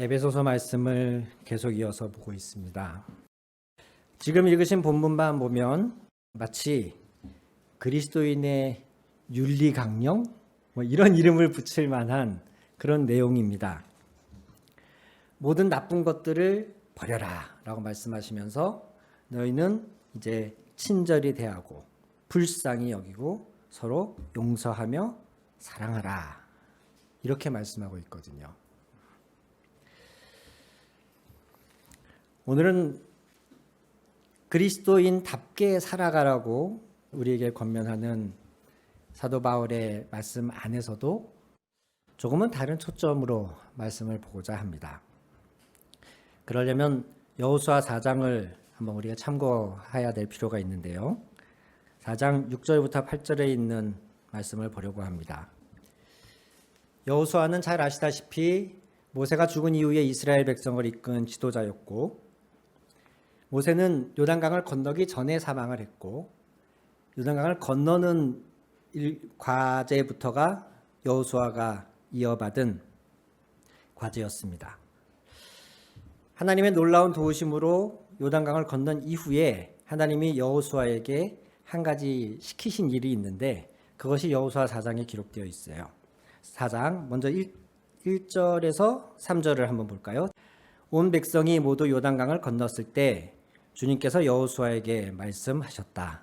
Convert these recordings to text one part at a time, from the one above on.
에베소서 말씀을 계속 이어서 보고 있습니다. 지금 읽으신 본문만 보면 마치 그리스도인의 윤리강령 이런 이름을 붙일 만한 그런 내용입니다. 모든 나쁜 것들을 버려라 라고 말씀하시면서 너희는 이제 친절히 대하고 불쌍히 여기고 서로 용서하며 사랑하라 이렇게 말씀하고 있거든요. 오늘은 그리스도인답게 살아가라고 우리에게 권면하는 사도 바울의 말씀 안에서도 조금은 다른 초점으로 말씀을 보고자 합니다. 그러려면 여호수아 4장을 한번 우리가 참고해야 될 필요가 있는데요. 4장 6절부터 8절에 있는 말씀을 보려고 합니다. 여호수아는 잘 아시다시피 모세가 죽은 이후에 이스라엘 백성을 이끈 지도자였고, 모세는 요단강을 건너기 전에 사망을 했고, 요단강을 건너는 과제부터가 여호수아가 이어받은 과제였습니다. 하나님의 놀라운 도우심으로 요단강을 건넌 이후에 하나님이 여호수아에게 한 가지 시키신 일이 있는데, 그것이 여호수아 4장에 기록되어 있어요. 4장 먼저 1절에서 3절을 한번 볼까요? 온 백성이 모두 요단강을 건넜을 때 주님께서 여호수아에게 말씀하셨다.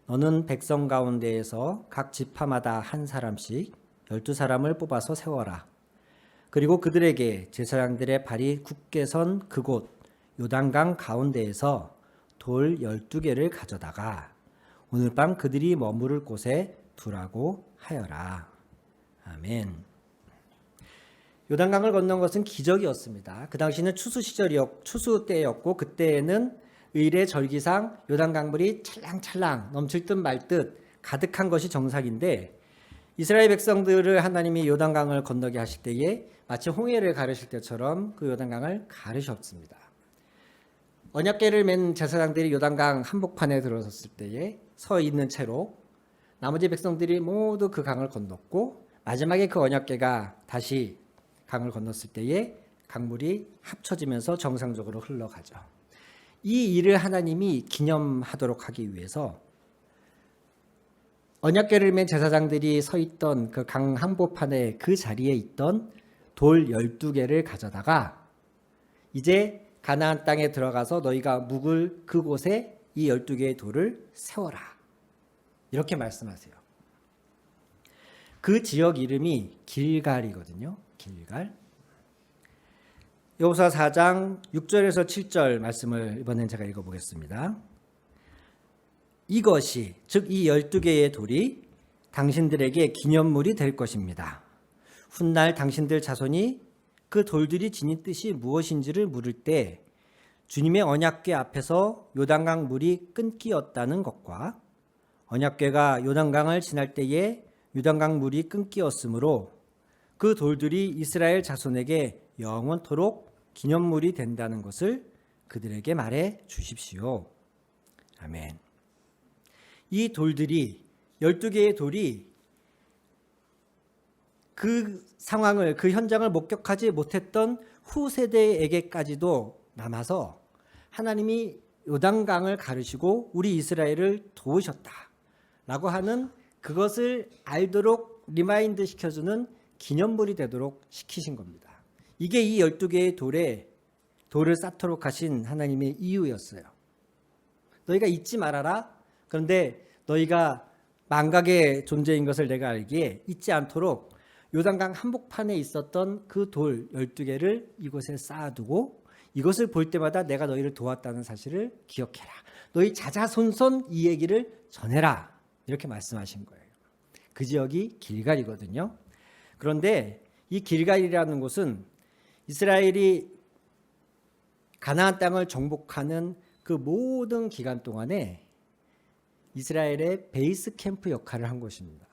너는 백성 가운데에서 각 지파마다 한 사람씩 12사람을 뽑아서 세워라. 그리고 그들에게 제사장들의 발이 굳게 선 그곳 요단강 가운데에서 돌 12개를 가져다가 오늘 밤 그들이 머무를 곳에 두라고 하여라. 아멘. 요단강을 건넌 것은 기적이었습니다. 그 당시는 추수 때였고, 그때에는 의례절기상 요단강물이 찰랑찰랑 넘칠 듯 말 듯 가득한 것이 정상인데, 이스라엘 백성들을 하나님이 요단강을 건너게 하실 때에 마치 홍해를 가르실 때처럼 그 요단강을 가르셨습니다. 언약궤를 맨 제사장들이 요단강 한복판에 들어섰을 때에 서 있는 채로 나머지 백성들이 모두 그 강을 건넜고, 마지막에 그 언약궤가 다시 강을 건넜을 때에 강물이 합쳐지면서 정상적으로 흘러가죠. 이 일을 하나님이 기념하도록 하기 위해서 언약궤를 맨 제사장들이 서 있던 그 강 한복판에 그 자리에 있던 돌 12개를 가져다가 이제 가나안 땅에 들어가서 너희가 묵을 그곳에 이 12개의 돌을 세워라. 이렇게 말씀하세요. 그 지역 이름이 길갈이거든요. 길갈. 여호수아 4장 6절에서 7절 말씀을 이번엔 제가 읽어보겠습니다. 이것이 즉 이 12개의 돌이 당신들에게 기념물이 될 것입니다. 훗날 당신들 자손이 그 돌들이 지닌 뜻이 무엇인지를 물을 때 주님의 언약궤 앞에서 요단강 물이 끊기었다는 것과 언약궤가 요단강을 지날 때에 요단강 물이 끊기었으므로 그 돌들이 이스라엘 자손에게 영원토록 기념물이 된다는 것을 그들에게 말해 주십시오. 아멘. 이 돌들이 12개의 돌이 그 상황을, 그 현장을 목격하지 못했던 후세대에게까지도 남아서 하나님이 요단강을 가르시고 우리 이스라엘을 도우셨다라고 하는 그것을 알도록 리마인드 시켜주는 기념물이 되도록 시키신 겁니다. 이게 이 12개의 돌을 쌓도록 하신 하나님의 이유였어요. 너희가 잊지 말아라. 그런데 너희가 망각의 존재인 것을 내가 알기에 잊지 않도록 요단강 한복판에 있었던 그 돌 12개를 이곳에 쌓아두고 이것을 볼 때마다 내가 너희를 도왔다는 사실을 기억해라. 너희 자자손손 이 얘기를 전해라. 이렇게 말씀하신 거예요. 그 지역이 길갈이거든요. 그런데 이 길갈이라는 곳은 이스라엘이 가나안 땅을 정복하는 그 모든 기간 동안에 이스라엘의 베이스 캠프 역할을 한 곳입니다.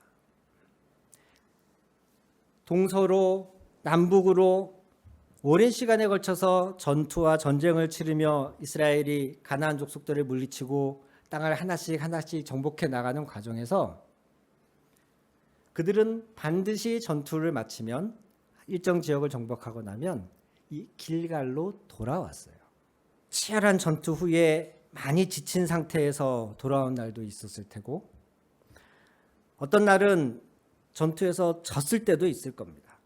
동서로 남북으로 오랜 시간에 걸쳐서 전투와 전쟁을 치르며 이스라엘이 가나안 족속들을 물리치고 땅을 하나씩 정복해 나가는 과정에서 그들은 반드시 전투를 마치면 일정 지역을 정복하고 나면 이 길갈로 돌아왔어요. 치열한 전투 후에 많이 지친 상태에서 돌아온 날도 있었을 테고, 어떤 날은 전투에서 졌을 때도 있을 겁니다.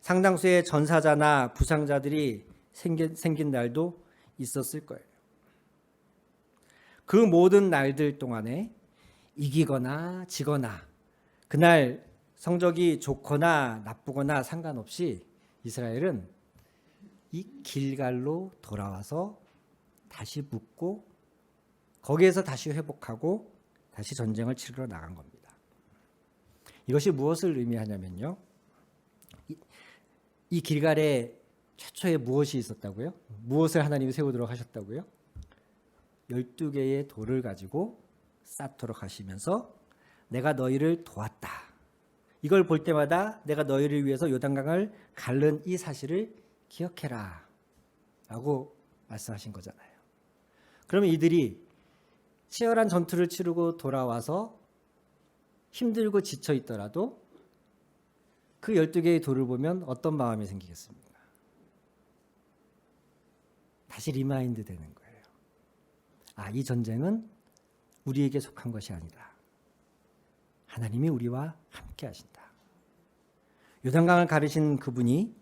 상당수의 전사자나 부상자들이 생긴 날도 있었을 거예요. 그 모든 날들 동안에 이기거나 지거나, 그날 성적이 좋거나 나쁘거나 상관없이 이스라엘은 이 길갈로 돌아와서 다시 묻고 거기에서 다시 회복하고 다시 전쟁을 치르러 나간 겁니다. 이것이 무엇을 의미하냐면요, 이 길갈에 최초에 무엇이 있었다고요? 무엇을 하나님이 세우도록 하셨다고요? 12개의 돌을 가지고 쌓도록 하시면서 내가 너희를 도왔다. 이걸 볼 때마다 내가 너희를 위해서 요단강을 갈른 이 사실을 기억해라 라고 말씀하신 거잖아요. 그러면 이들이 치열한 전투를 치르고 돌아와서 힘들고 지쳐 있더라도 그 12개의 돌을 보면 어떤 마음이 생기겠습니까? 다시 리마인드 되는 거예요. 아, 이 전쟁은 우리에게 속한 것이 아니다. 하나님이 우리와 함께 하신다. 요단강을 가르신 그분이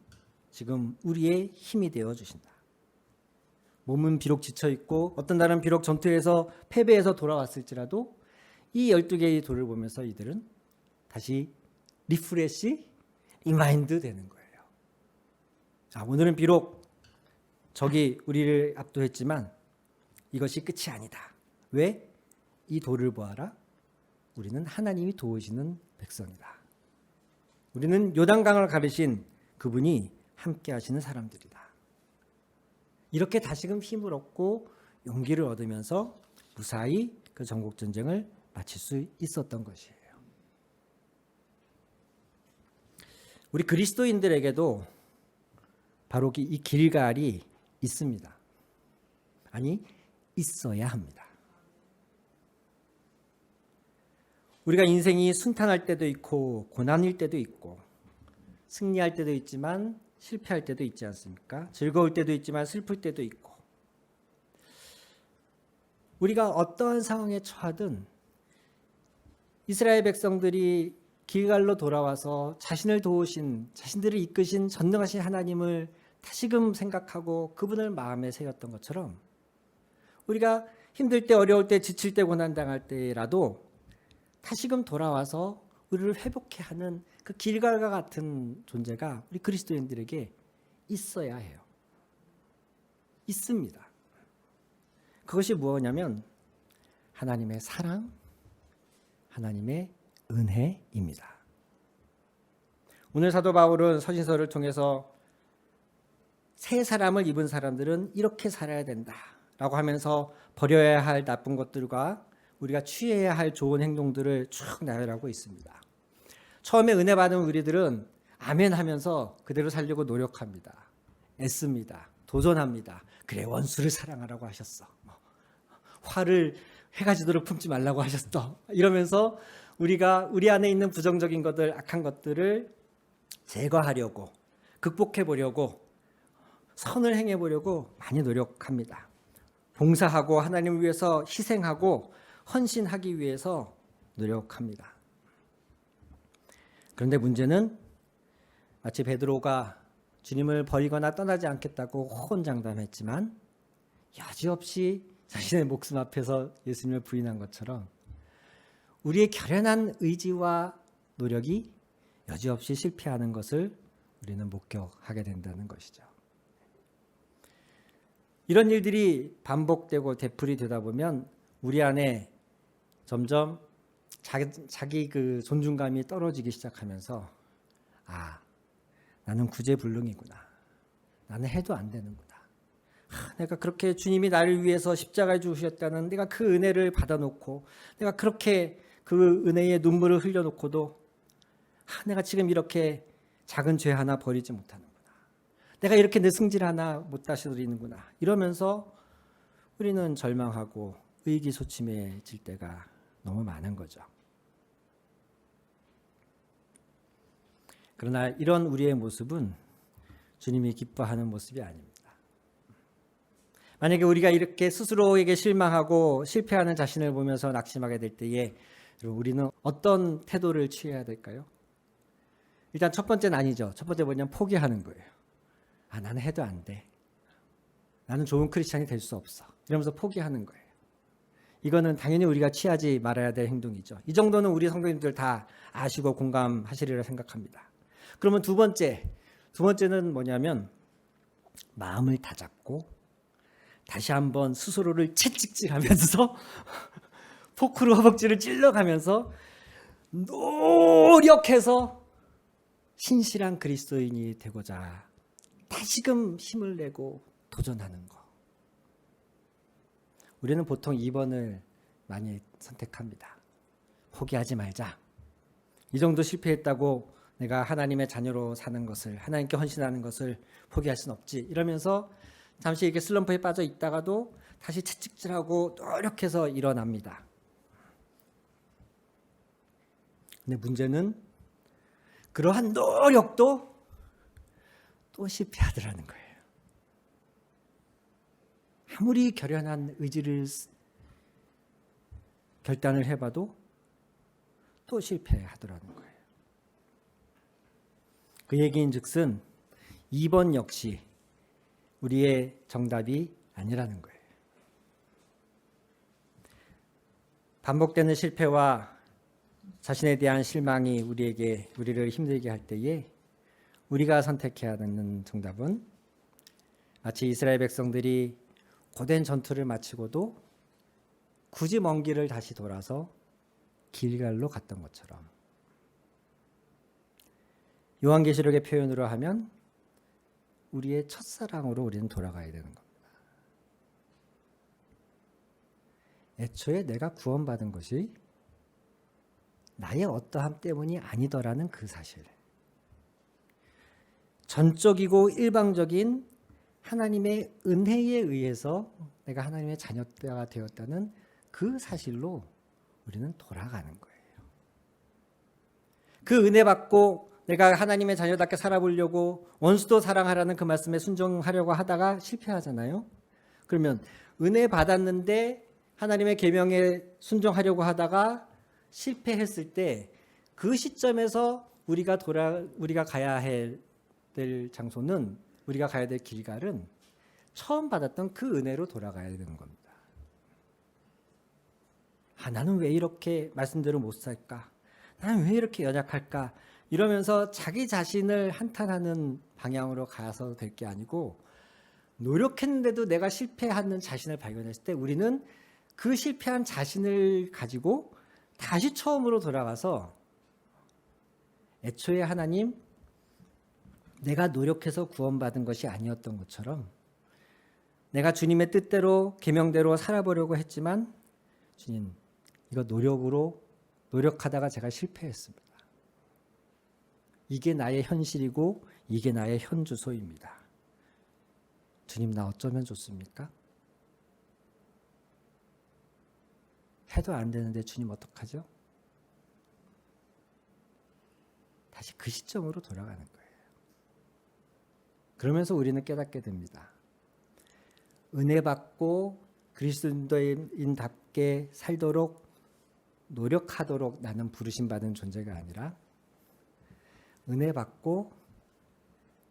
지금 우리의 힘이 되어 주신다. 몸은 비록 지쳐 있고 어떤 날은 비록 전투에서 패배해서 돌아왔을지라도 이 12개의 돌을 보면서 이들은 다시 리마인드 되는 거예요. 자, 오늘은 비록 적이 우리를 압도했지만 이것이 끝이 아니다. 왜? 이 돌을 보아라. 우리는 하나님이 도우시는 백성이다. 우리는 요단강을 가르신 그분이 함께 하시는 사람들이다. 이렇게 다시금 힘을 얻고 용기를 얻으면서 무사히 그 전국전쟁을 마칠 수 있었던 것이에요. 우리 그리스도인들에게도 바로 이 길갈이 있습니다. 아니, 있어야 합니다. 우리가 인생이 순탄할 때도 있고 고난일 때도 있고 승리할 때도 있지만 실패할 때도 있지 않습니까? 즐거울 때도 있지만 슬플 때도 있고, 우리가 어떠한 상황에 처하든 이스라엘 백성들이 길갈로 돌아와서 자신을 도우신, 자신들을 이끄신 전능하신 하나님을 다시금 생각하고 그분을 마음에 새겼던 것처럼 우리가 힘들 때, 어려울 때, 지칠 때, 고난당할 때라도 다시금 돌아와서 우리를 회복해 하는 그 길갈과 같은 존재가 우리 그리스도인들에게 있어야 해요. 있습니다. 그것이 무엇이냐면 하나님의 사랑, 하나님의 은혜입니다. 오늘 사도 바울은 서신서를 통해서 새 사람을 입은 사람들은 이렇게 살아야 된다라고 하면서 버려야 할 나쁜 것들과 우리가 취해야 할 좋은 행동들을 쭉 나열하고 있습니다. 처음에 은혜 받은 우리들은 아멘 하면서 그대로 살려고 노력합니다. 애씁니다. 도전합니다. 그래, 원수를 사랑하라고 하셨어. 화를 해가 지도록 품지 말라고 하셨어. 이러면서 우리가 우리 안에 있는 부정적인 것들, 악한 것들을 제거하려고, 극복해 보려고, 선을 행해 보려고 많이 노력합니다. 봉사하고 하나님을 위해서 희생하고 헌신하기 위해서 노력합니다. 그런데 문제는 마치 베드로가 주님을 버리거나 떠나지 않겠다고 호언장담했지만 여지없이 자신의 목숨 앞에서 예수님을 부인한 것처럼 우리의 결연한 의지와 노력이 여지없이 실패하는 것을 우리는 목격하게 된다는 것이죠. 이런 일들이 반복되고 되풀이 되다 보면 우리 안에 점점 자기 그 존중감이 떨어지기 시작하면서, 아, 나는 구제불능이구나. 나는 해도 안 되는구나. 내가 그렇게 주님이 나를 위해서 십자가에 죽으셨다는 내가 그 은혜를 받아놓고 내가 그렇게 그 은혜의 눈물을 흘려놓고도 내가 지금 이렇게 작은 죄 하나 버리지 못하는구나. 내가 이렇게 내 승질 하나 못 다스리는구나. 이러면서 우리는 절망하고 의기소침해질 때가 너무 많은 거죠. 그러나 이런 우리의 모습은 주님이 기뻐하는 모습이 아닙니다. 만약에 우리가 이렇게 스스로에게 실망하고 실패하는 자신을 보면서 낙심하게 될 때에 우리는 어떤 태도를 취해야 될까요? 일단 첫 번째는 아니죠. 첫 번째 뭐냐면 포기하는 거예요. 나는 해도 안 돼. 나는 좋은 크리스찬이 될 수 없어. 이러면서 포기하는 거예요. 이거는 당연히 우리가 취하지 말아야 될 행동이죠. 이 정도는 우리 성도님들 다 아시고 공감하시리라 생각합니다. 그러면 두 번째는 뭐냐면 마음을 다잡고 다시 한번 스스로를 채찍질하면서 포크로 허벅지를 찔러가면서 노력해서 신실한 그리스도인이 되고자 다시금 힘을 내고 도전하는 거. 우리는 보통 2번을 많이 선택합니다. 포기하지 말자. 이 정도 실패했다고 내가 하나님의 자녀로 사는 것을, 하나님께 헌신하는 것을 포기할 수는 없지. 이러면서 잠시 이렇게 슬럼프에 빠져 있다가도 다시 채찍질하고 노력해서 일어납니다. 근데 문제는 그러한 노력도 또 실패하더라는 거예요. 아무리 결연한 의지를 결단을 해봐도 또 실패하더라는 거예요. 그 얘기인 즉슨 2번 역시 우리의 정답이 아니라는 거예요. 반복되는 실패와 자신에 대한 실망이 우리를 힘들게 할 때에 우리가 선택해야 하는 정답은 마치 이스라엘 백성들이 고된 전투를 마치고도 굳이 먼 길을 다시 돌아서 길갈로 갔던 것처럼, 요한계시록의 표현으로 하면 우리의 첫사랑으로 우리는 돌아가야 되는 겁니다. 애초에 내가 구원받은 것이 나의 어떠함 때문이 아니더라는 그 사실, 전적이고 일방적인 하나님의 은혜에 의해서 내가 하나님의 자녀가 되었다는 그 사실로 우리는 돌아가는 거예요. 그 은혜 받고 내가 하나님의 자녀답게 살아보려고 원수도 사랑하라는 그 말씀에 순종하려고 하다가 실패하잖아요. 그러면 은혜 받았는데 하나님의 계명에 순종하려고 하다가 실패했을 때 그 시점에서 우리가 가야 될 장소는, 우리가 가야 될 길갈은 처음 받았던 그 은혜로 돌아가야 되는 겁니다. 나는 왜 이렇게 말씀대로 못 살까? 나는 왜 이렇게 연약할까? 이러면서 자기 자신을 한탄하는 방향으로 가서 될 게 아니고, 노력했는데도 내가 실패하는 자신을 발견했을 때 우리는 그 실패한 자신을 가지고 다시 처음으로 돌아가서 애초에 하나님, 내가 노력해서 구원받은 것이 아니었던 것처럼 내가 주님의 뜻대로 계명대로 살아보려고 했지만 주님, 이거 노력하다가 제가 실패했습니다. 이게 나의 현실이고 이게 나의 현주소입니다. 주님, 나 어쩌면 좋습니까? 해도 안 되는데 주님 어떡하죠? 다시 그 시점으로 돌아가는 거예요. 그러면서 우리는 깨닫게 됩니다. 은혜 받고 그리스도인답게 살도록 노력하도록 나는 부르심 받은 존재가 아니라 은혜 받고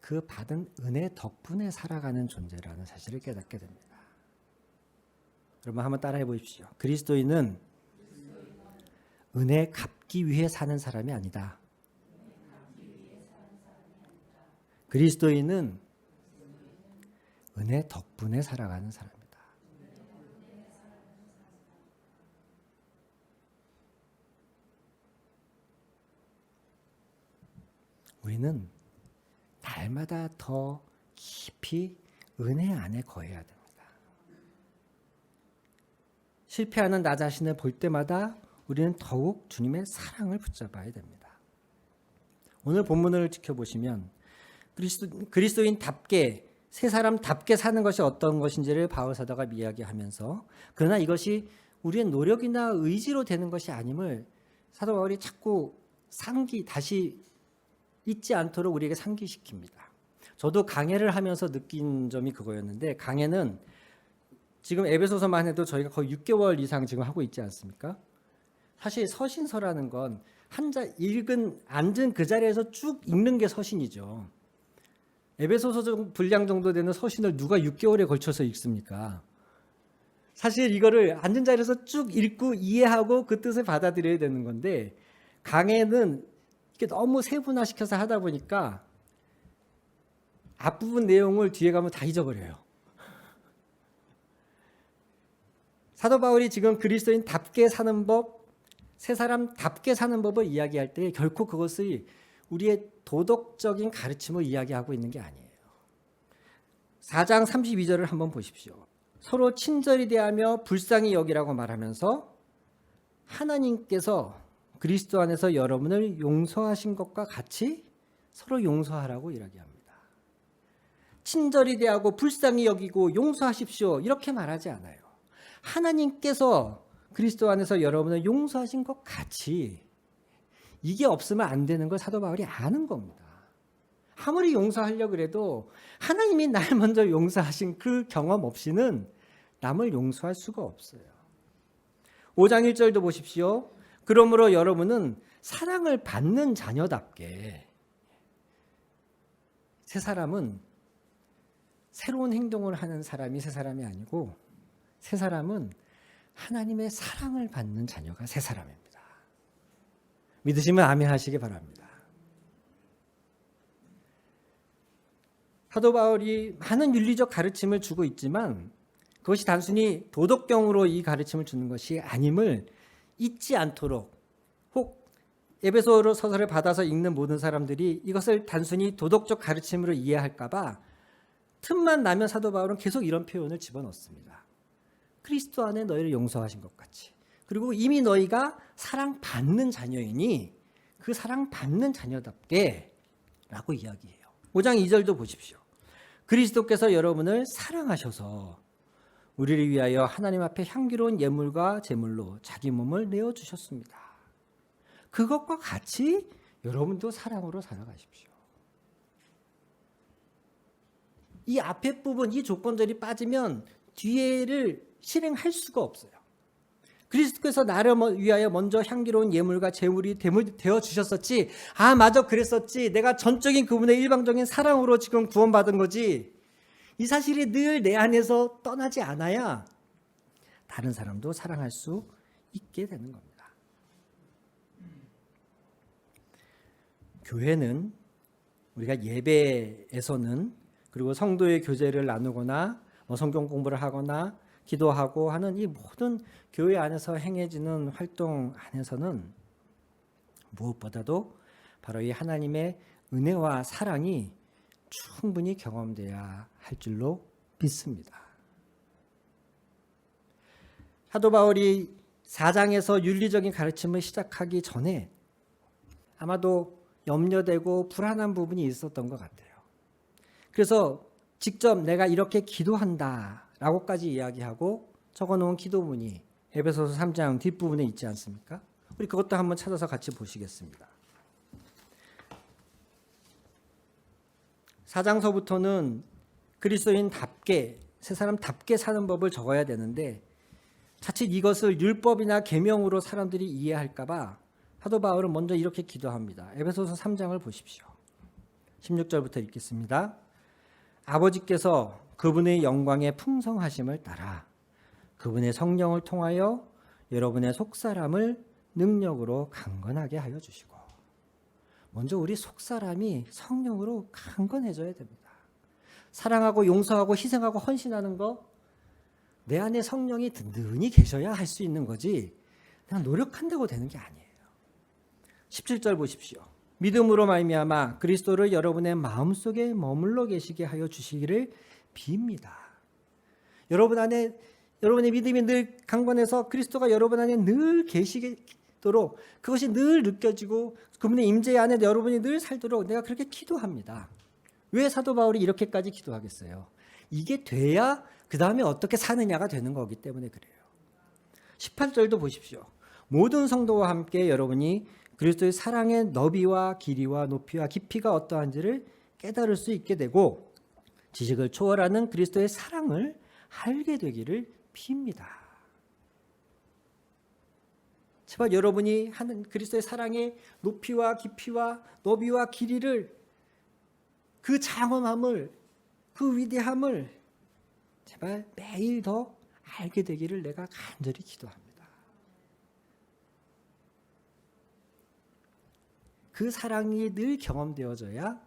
그 받은 은혜 덕분에 살아가는 존재라는 사실을 깨닫게 됩니다. 여러분 한번 따라해 보십시오. 그리스도인은 은혜 갚기 위해 사는 사람이 아니다. 그리스도인은 은혜 덕분에 살아가는 사람이다. 우리는 날마다 더 깊이 은혜 안에 거해야 됩니다. 실패하는 나 자신을 볼 때마다 우리는 더욱 주님의 사랑을 붙잡아야 됩니다. 오늘 본문을 지켜보시면 그리스도인답게, 새 사람답게 사는 것이 어떤 것인지를 바울 사도가 이야기하면서, 그러나 이것이 우리의 노력이나 의지로 되는 것이 아님을 사도 바울이 자꾸 다시 잊지 않도록 우리에게 상기시킵니다. 저도 강해를 하면서 느낀 점이 그거였는데, 강해는 지금 에베소서만 해도 저희가 거의 6개월 이상 지금 하고 있지 않습니까? 사실 서신서라는 건 앉은 그 자리에서 쭉 읽는 게 서신이죠. 에베소서 분량 정도 되는 서신을 누가 6개월에 걸쳐서 읽습니까? 사실 이거를 앉은 자리에서 쭉 읽고 이해하고 그 뜻을 받아들여야 되는 건데, 강해는 이게 너무 세분화시켜서 하다 보니까 앞부분 내용을 뒤에 가면 다 잊어버려요. 사도 바울이 지금 그리스도인답게 사는 법, 새 사람답게 사는 법을 이야기할 때 결코 그것이 우리의 도덕적인 가르침을 이야기하고 있는 게 아니에요. 4장 32절을 한번 보십시오. 서로 친절히 대하며 불쌍히 여기라고 말하면서 하나님께서 그리스도 안에서 여러분을 용서하신 것과 같이 서로 용서하라고 이야기합니다. 친절히 대하고 불쌍히 여기고 용서하십시오 이렇게 말하지 않아요. 하나님께서 그리스도 안에서 여러분을 용서하신 것 같이, 이게 없으면 안 되는 걸 사도 바울이 아는 겁니다. 아무리 용서하려고 그래도 하나님이 날 먼저 용서하신 그 경험 없이는 남을 용서할 수가 없어요. 5장 1절도 보십시오. 그러므로 여러분은 사랑을 받는 자녀답게, 새 사람은 새로운 행동을 하는 사람이 새 사람이 아니고, 새 사람은 하나님의 사랑을 받는 자녀가 새 사람입니다. 믿으시면 아멘 하시기 바랍니다. 사도 바울이 많은 윤리적 가르침을 주고 있지만 그것이 단순히 도덕경으로 이 가르침을 주는 것이 아님을 잊지 않도록, 혹 에베소서 서설을 받아서 읽는 모든 사람들이 이것을 단순히 도덕적 가르침으로 이해할까 봐 틈만 나면 사도 바울은 계속 이런 표현을 집어넣습니다. 그리스도 안에 너희를 용서하신 것 같이. 그리고 이미 너희가 사랑받는 자녀이니 그 사랑받는 자녀답게 라고 이야기해요. 5장 2절도 보십시오. 그리스도께서 여러분을 사랑하셔서 우리를 위하여 하나님 앞에 향기로운 예물과 제물로 자기 몸을 내어주셨습니다. 그것과 같이 여러분도 사랑으로 살아가십시오. 이 앞에 부분, 이 조건들이 빠지면 뒤에를 실행할 수가 없어요. 그리스도께서 나를 위하여 먼저 향기로운 예물과 제물이 되어 주셨었지. 아, 맞아, 그랬었지. 내가 전적인 그분의 일방적인 사랑으로 지금 구원받은 거지. 이 사실이 늘 내 안에서 떠나지 않아야 다른 사람도 사랑할 수 있게 되는 겁니다. 교회는 우리가 예배에서는, 그리고 성도의 교제를 나누거나 성경 공부를 하거나 기도하고 하는 이 모든 교회 안에서 행해지는 활동 안에서는 무엇보다도 바로 이 하나님의 은혜와 사랑이 충분히 경험돼야 할 줄로 믿습니다. 사도 바울이 4장에서 윤리적인 가르침을 시작하기 전에 아마도 염려되고 불안한 부분이 있었던 것 같아요. 그래서 직접 내가 이렇게 기도한다 라고까지 이야기하고 적어놓은 기도문이 에베소서 3장 뒷부분에 있지 않습니까? 우리 그것도 한번 찾아서 같이 보시겠습니다. 4장서부터는 그리스도인답게, 새 사람답게 사는 법을 적어야 되는데 자칫 이것을 율법이나 계명으로 사람들이 이해할까 봐 사도 바울은 먼저 이렇게 기도합니다. 에베소서 3장을 보십시오. 16절부터 읽겠습니다. 아버지께서 그분의 영광의 풍성하심을 따라 그분의 성령을 통하여 여러분의 속사람을 능력으로 강건하게 하여 주시고, 먼저 우리 속사람이 성령으로 강건해져야 됩니다. 사랑하고 용서하고 희생하고 헌신하는 거, 내 안에 성령이 든든히 계셔야 할 수 있는 거지 그냥 노력한다고 되는 게 아니에요. 17절 보십시오. 믿음으로 말미암아 그리스도를 여러분의 마음속에 머물러 계시게 하여 주시기를 빕니다. 여러분 안에, 여러분의 믿음이 늘 강건해서 그리스도가 여러분 안에 늘 계시도록, 그것이 늘 느껴지고 그분의 임재 안에 여러분이 늘 살도록 내가 그렇게 기도합니다. 왜 사도 바울이 이렇게까지 기도하겠어요? 이게 돼야 그 다음에 어떻게 사느냐가 되는 거기 때문에 그래요. 18절도 보십시오. 모든 성도와 함께 여러분이 그리스도의 사랑의 너비와 길이와 높이와 깊이가 어떠한지를 깨달을 수 있게 되고 지식을 초월하는 그리스도의 사랑을 알게 되기를 빕니다. 제발 여러분이 하는 그리스도의 사랑의 높이와 깊이와 너비와 길이를, 그 장엄함을, 그 위대함을 제발 매일 더 알게 되기를 내가 간절히 기도합니다. 그 사랑이 늘 경험되어져야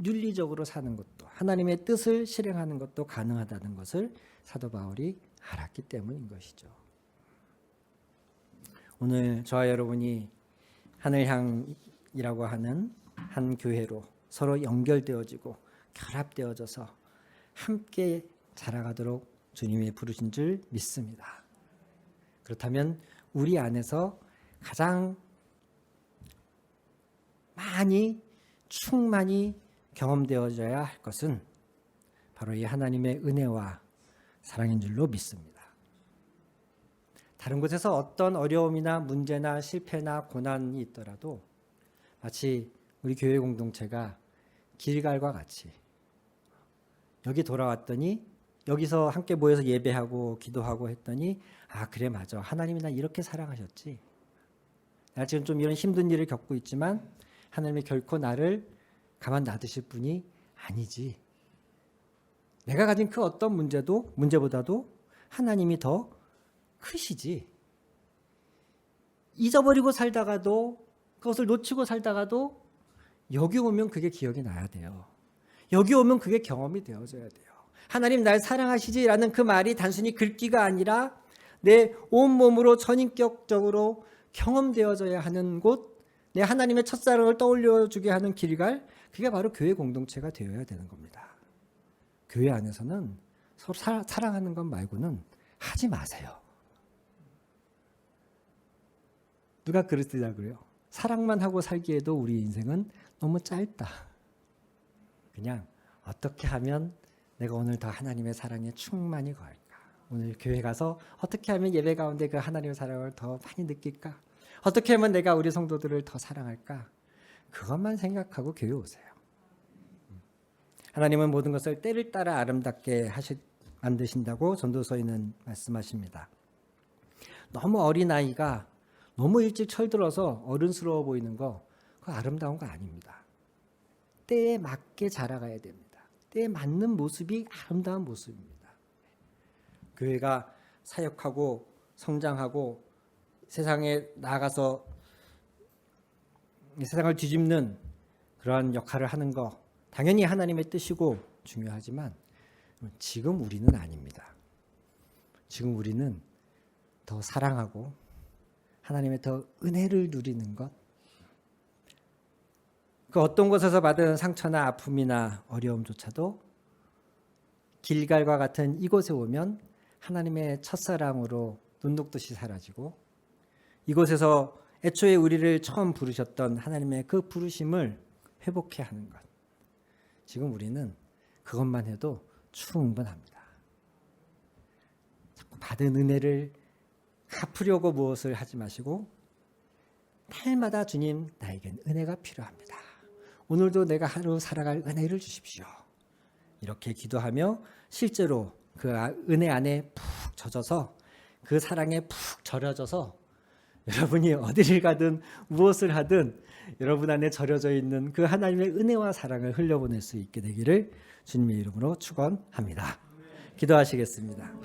윤리적으로 사는 것도, 하나님의 뜻을 실행하는 것도 가능하다는 것을 사도 바울이 알았기 때문인 것이죠. 오늘 저와 여러분이 하늘향이라고 하는 한 교회로 서로 연결되어지고 결합되어져서 함께 자라가도록 주님이 부르신 줄 믿습니다. 그렇다면 우리 안에서 가장 많이 충만히 경험되어져야 할 것은 바로 이 하나님의 은혜와 사랑인 줄로 믿습니다. 다른 곳에서 어떤 어려움이나 문제나 실패나 고난이 있더라도 마치 우리 교회 공동체가 길갈과 같이 여기 돌아왔더니 여기서 함께 모여서 예배하고 기도하고 했더니 아 그래 맞아, 하나님이 나 이렇게 사랑하셨지. 내가 지금 좀 이런 힘든 일을 겪고 있지만 하나님이 결코 나를 가만 놔두실 분이 아니지. 내가 가진 그 어떤 문제보다도 하나님이 더 크시지. 잊어버리고 살다가도, 그것을 놓치고 살다가도 여기 오면 그게 기억이 나야 돼요. 여기 오면 그게 경험이 되어져야 돼요. 하나님 날 사랑하시지라는 그 말이 단순히 글귀가 아니라 내 온몸으로 전인격적으로 경험되어져야 하는 곳, 내 하나님의 첫사랑을 떠올려주게 하는 길갈, 그게 바로 교회 공동체가 되어야 되는 겁니다. 교회 안에서는 서로 사랑하는 것 말고는 하지 마세요. 누가 그랬더라고요. 사랑만 하고 살기에도 우리 인생은 너무 짧다. 그냥 어떻게 하면 내가 오늘 더 하나님의 사랑에 충만히 거할까? 오늘 교회 가서 어떻게 하면 예배 가운데 그 하나님의 사랑을 더 많이 느낄까? 어떻게 하면 내가 우리 성도들을 더 사랑할까? 그것만 생각하고 교회 오세요. 하나님은 모든 것을 때를 따라 아름답게 만드신다고 전도서에는 말씀하십니다. 너무 어린아이가 너무 일찍 철들어서 어른스러워 보이는 거, 그거 아름다운 거 아닙니다. 때에 맞게 자라가야 됩니다. 때에 맞는 모습이 아름다운 모습입니다. 교회가 사역하고 성장하고 세상에 나아가서 세상을 뒤집는 그러한 역할을 하는 거 당연히 하나님의 뜻이고 중요하지만 지금 우리는 아닙니다. 지금 우리는 더 사랑하고 하나님의 더 은혜를 누리는 것, 그 어떤 곳에서 받은 상처나 아픔이나 어려움조차도 길갈과 같은 이곳에 오면 하나님의 첫사랑으로 눈 녹듯이 사라지고, 이곳에서 애초에 우리를 처음 부르셨던 하나님의 그 부르심을 회복해 하는 것, 지금 우리는 그것만 해도 충분합니다. 자꾸 받은 은혜를 갚으려고 무엇을 하지 마시고 날마다 주님 나에겐 은혜가 필요합니다. 오늘도 내가 하루 살아갈 은혜를 주십시오. 이렇게 기도하며 실제로 그 은혜 안에 푹 젖어서 그 사랑에 푹 절여져서 여러분이 어디를 가든 무엇을 하든 여러분 안에 절여져 있는 그 하나님의 은혜와 사랑을 흘려보낼 수 있게 되기를 주님의 이름으로 축원합니다. 기도하시겠습니다.